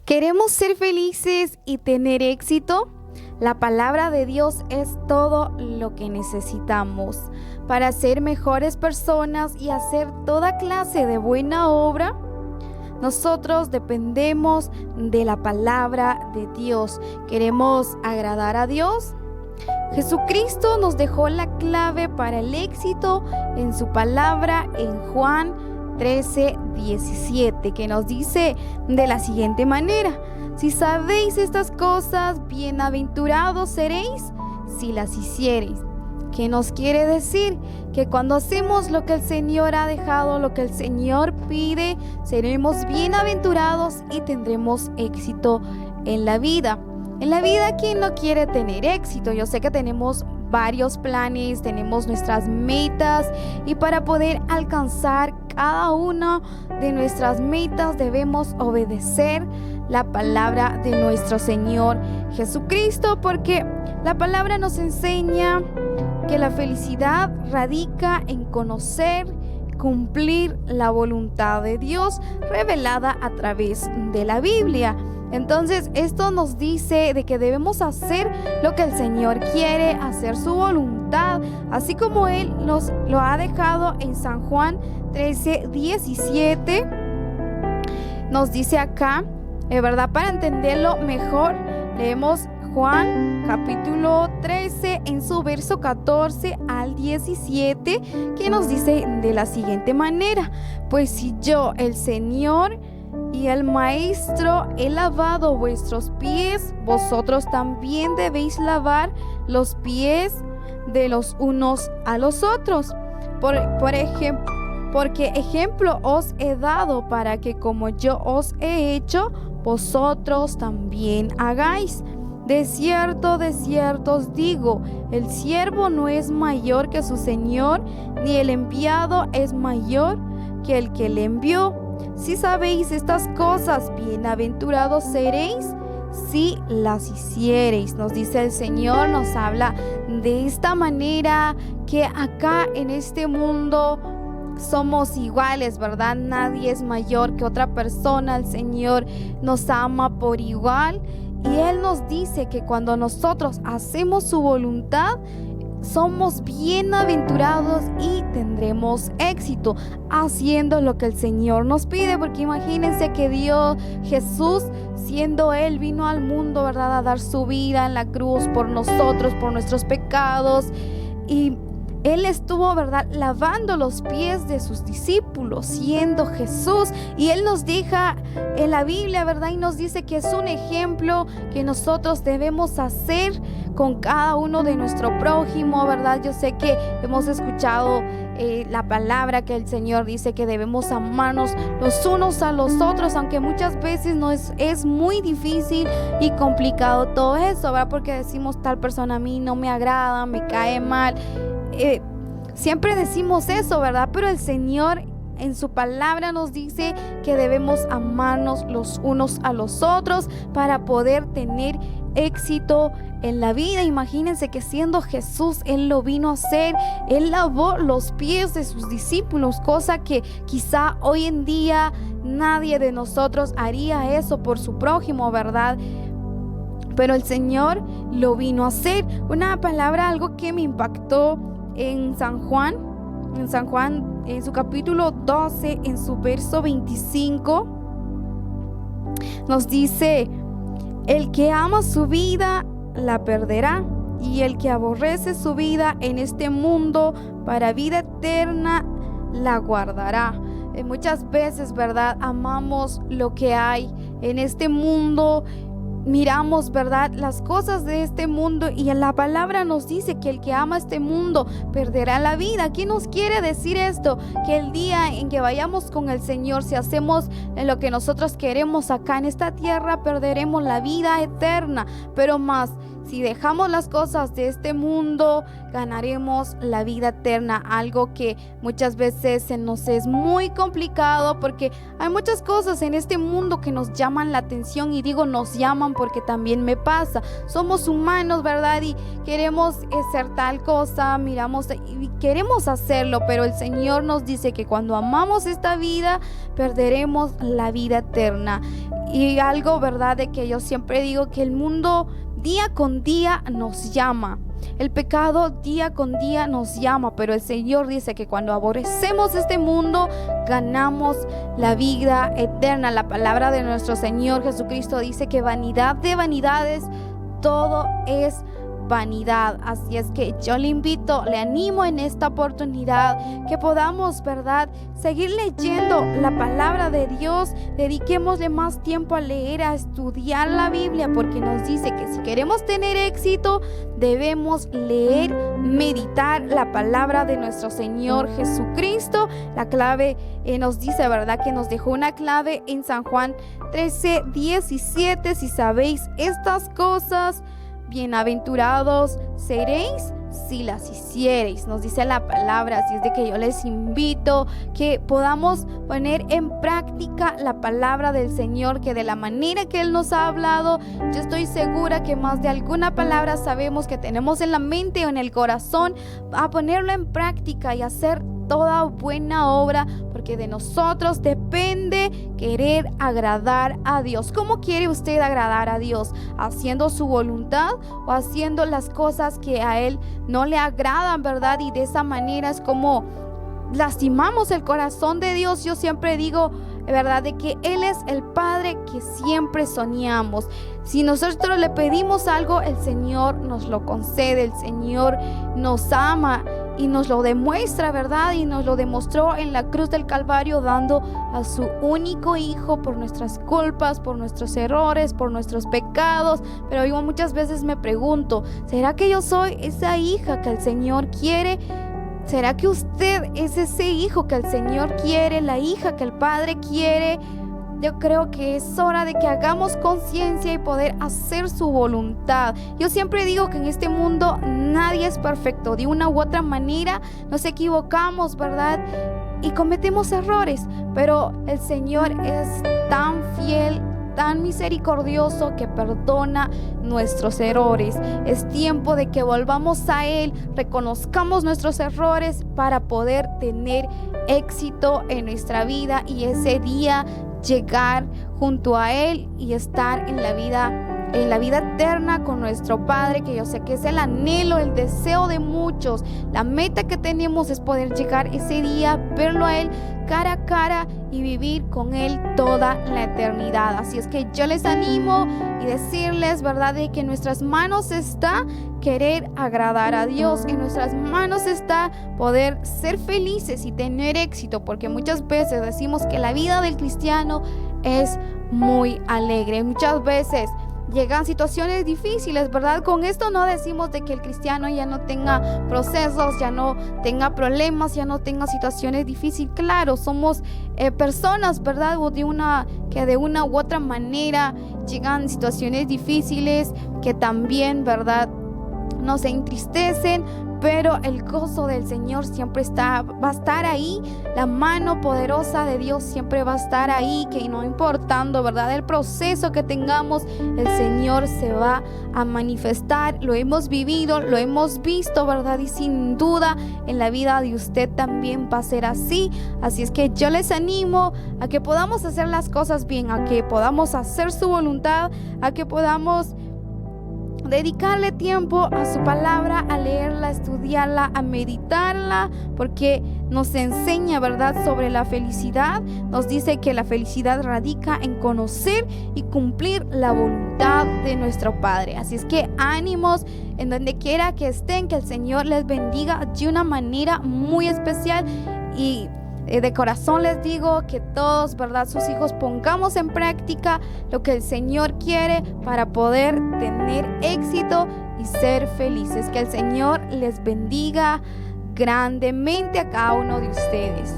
¿Queremos ser felices y tener éxito? La palabra de Dios es todo lo que necesitamos para ser mejores personas y hacer toda clase de buena obra. Nosotros dependemos de la palabra de Dios. ¿Queremos agradar a Dios? Jesucristo nos dejó la clave para el éxito en su palabra en Juan 13:17, que nos dice de la siguiente manera: si sabéis estas cosas, bienaventurados seréis si las hiciereis. ¿Qué nos quiere decir? Que cuando hacemos lo que el Señor ha dejado, lo que el Señor pide, seremos bienaventurados y tendremos éxito en la vida. En la vida, ¿quién no quiere tener éxito? Yo sé que tenemos varios planes, tenemos nuestras metas, y para poder alcanzar cada una de nuestras metas debemos obedecer la palabra de nuestro Señor Jesucristo, porque la palabra nos enseña que la felicidad radica en conocer, cumplir la voluntad de Dios revelada a través de la Biblia. Entonces, esto nos dice de que debemos hacer lo que el Señor quiere, hacer su voluntad, así como Él nos lo ha dejado en San Juan 13:17. Nos dice acá, ¿verdad? Para entenderlo mejor, leemos Juan capítulo 13 en su verso 14 al 17, que nos dice de la siguiente manera: pues si yo, el Señor y el Maestro, he lavado vuestros pies, vosotros también debéis lavar los pies de los unos a los otros. Porque ejemplo os he dado para que como yo os he hecho, vosotros también hagáis. De cierto os digo, el siervo no es mayor que su Señor, ni el enviado es mayor que el que le envió. Si sabéis estas cosas, bienaventurados seréis si las hiciereis. Nos dice el Señor, nos habla de esta manera, que acá en este mundo somos iguales, ¿verdad? Nadie es mayor que otra persona. El Señor nos ama por igual, y Él nos dice que cuando nosotros hacemos su voluntad, somos bienaventurados y tendremos éxito haciendo lo que el Señor nos pide. Porque imagínense que Dios, Jesús, siendo Él, vino al mundo, ¿verdad?, a dar su vida en la cruz por nosotros, por nuestros pecados, y Él estuvo, ¿verdad?, lavando los pies de sus discípulos, siendo Jesús. Y Él nos deja en la Biblia, ¿verdad?, y nos dice que es un ejemplo que nosotros debemos hacer con cada uno de nuestro prójimo, ¿verdad? Yo sé que hemos escuchado la palabra que el Señor dice que debemos amarnos los unos a los otros, aunque muchas veces es muy difícil y complicado todo eso, ¿verdad? Porque decimos, tal persona a mí no me agrada, me cae mal. Siempre decimos eso, ¿verdad? Pero el Señor en su palabra nos dice que debemos amarnos los unos a los otros para poder tener éxito en la vida. Imagínense que siendo Jesús, Él lo vino a hacer. Él lavó los pies de sus discípulos, cosa que quizá hoy en día nadie de nosotros haría eso por su prójimo, ¿verdad? Pero el Señor lo vino a hacer. Una palabra, algo que me impactó en San Juan, en su capítulo 12, en su verso 25, nos dice: el que ama su vida la perderá, y el que aborrece su vida en este mundo para vida eterna la guardará. Muchas veces, ¿verdad?, amamos lo que hay en este mundo. Miramos, ¿verdad?, las cosas de este mundo, y en la palabra nos dice que el que ama este mundo perderá la vida. ¿Qué nos quiere decir esto? Que el día en que vayamos con el Señor, si hacemos lo que nosotros queremos acá en esta tierra, perderemos la vida eterna. Pero más, si dejamos las cosas de este mundo, ganaremos la vida eterna, algo que muchas veces se nos es muy complicado porque hay muchas cosas en este mundo que nos llaman la atención, y digo nos llaman porque también me pasa. Somos humanos, ¿verdad? Y queremos ser tal cosa, miramos y queremos hacerlo, pero el Señor nos dice que cuando amamos esta vida, perderemos la vida eterna. Y algo, ¿verdad?, de que yo siempre digo que el mundo día con día nos llama. El pecado día con día nos llama, pero el Señor dice que cuando aborrecemos este mundo, ganamos la vida eterna. La palabra de nuestro Señor Jesucristo dice que vanidad de vanidades, todo es vanidad. Así es que yo le invito, le animo en esta oportunidad que podamos, ¿verdad?, seguir leyendo la palabra de Dios. Dediquémosle más tiempo a leer, a estudiar la Biblia, porque nos dice que si queremos tener éxito, debemos leer, meditar la palabra de nuestro Señor Jesucristo. La clave nos dice, ¿verdad?, que nos dejó una clave en San Juan 13:17. Si sabéis estas cosas, bienaventurados seréis si las hiciereis, nos dice la palabra. Así es de que yo les invito que podamos poner en práctica la palabra del Señor, que de la manera que Él nos ha hablado, yo estoy segura que más de alguna palabra sabemos que tenemos en la mente o en el corazón, a ponerlo en práctica y hacer toda buena obra, porque de nosotros depende querer agradar a Dios. ¿Cómo quiere usted agradar a Dios? ¿Haciendo su voluntad o haciendo las cosas que a Él no le agradan, verdad? Y de esa manera es como lastimamos el corazón de Dios. Yo siempre digo, verdad, de que Él es el Padre que siempre soñamos. Si nosotros le pedimos algo, el Señor nos lo concede. El Señor nos ama y nos lo demuestra, ¿verdad? Y nos lo demostró en la cruz del Calvario, dando a su único Hijo por nuestras culpas, por nuestros errores, por nuestros pecados. Pero yo muchas veces me pregunto, ¿será que yo soy esa hija que el Señor quiere? ¿Será que usted es ese hijo que el Señor quiere, la hija que el Padre quiere? Yo creo que es hora de que hagamos conciencia y poder hacer su voluntad. Yo siempre digo que en este mundo nadie es perfecto. De una u otra manera nos equivocamos, ¿verdad? Y cometemos errores, pero el Señor es tan fiel, tan misericordioso, que perdona nuestros errores. Es tiempo de que volvamos a Él, reconozcamos nuestros errores para poder tener éxito en nuestra vida y ese día llegar junto a Él y estar en la vida eterna con nuestro Padre, que yo sé que es el anhelo, el deseo de muchos. La meta que tenemos es poder llegar ese día, verlo a Él cara a cara y vivir con Él toda la eternidad. Así es que yo les animo y decirles, ¿verdad?, de que en nuestras manos está querer agradar a Dios. En nuestras manos está poder ser felices y tener éxito, porque muchas veces decimos que la vida del cristiano es muy alegre. Muchas veces llegan situaciones difíciles, ¿verdad? Con esto no decimos de que el cristiano ya no tenga procesos, ya no tenga problemas, ya no tenga situaciones difíciles. Claro, somos personas, ¿verdad? Que de una u otra manera llegan situaciones difíciles que también, ¿verdad?, nos entristecen, pero el gozo del Señor siempre va a estar ahí. La mano poderosa de Dios siempre va a estar ahí, que no importando, ¿verdad?, el proceso que tengamos, el Señor se va a manifestar. Lo hemos vivido, lo hemos visto, ¿verdad? Y sin duda en la vida de usted también va a ser así. Así es que yo les animo a que podamos hacer las cosas bien, a que podamos hacer su voluntad, a que podamos dedicarle tiempo a su palabra, a leerla, a estudiarla, a meditarla, porque nos enseña, ¿verdad?, sobre la felicidad. Nos dice que la felicidad radica en conocer y cumplir la voluntad de nuestro Padre. Así es que ánimos en donde quiera que estén, que el Señor les bendiga de una manera muy especial. Y de corazón les digo que todos, ¿verdad?, sus hijos, pongamos en práctica lo que el Señor quiere para poder tener éxito y ser felices. Que el Señor les bendiga grandemente a cada uno de ustedes.